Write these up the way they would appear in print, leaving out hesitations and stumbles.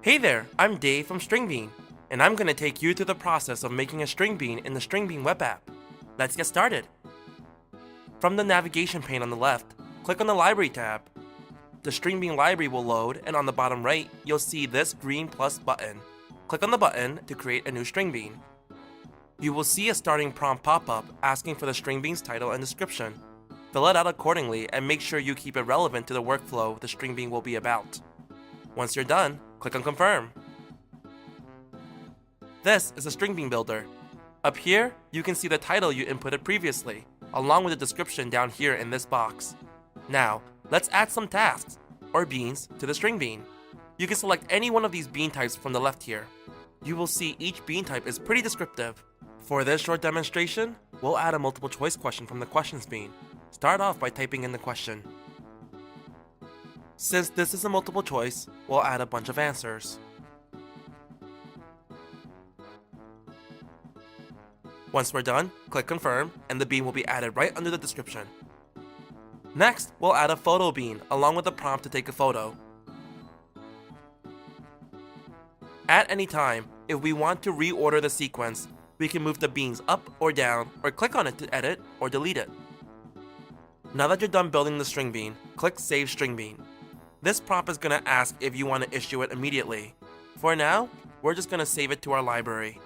Hey there, I'm Dave from StringBean, and I'm going to take you through the process of making a StringBean in the StringBean web app. Let's get started. From the navigation pane on the left, click on the Library tab. The StringBean library will load, and on the bottom right, you'll see this green plus button. Click on the button to create a new StringBean. You will see a starting prompt pop up asking for the StringBean's title and description. Fill it out accordingly and make sure you keep it relevant to the workflow the StringBean will be about. Once you're done, click on Confirm. This is a StringBean builder. Up here, you can see the title you inputted previously, along with the description down here in this box. Now, let's add some tasks, or beans, to the StringBean. You can select any one of these bean types from the left here. You will see each bean type is pretty descriptive. For this short demonstration, we'll add a multiple choice question from the questions bean. Start off by typing in the question. Since this is a multiple choice, we'll add a bunch of answers. Once we're done, click Confirm, and the bean will be added right under the description. Next, we'll add a photo bean along with a prompt to take a photo. At any time, if we want to reorder the sequence, we can move the beans up or down, or click on it to edit or delete it. Now that you're done building the StringBean, click Save StringBean. This prompt is going to ask if you want to issue it immediately. For now, we're just going to save it to our library.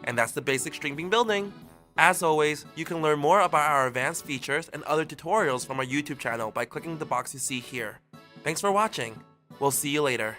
And that's the basic StringBean building. As always, you can learn more about our advanced features and other tutorials from our YouTube channel by clicking the box you see here. Thanks for watching. We'll see you later.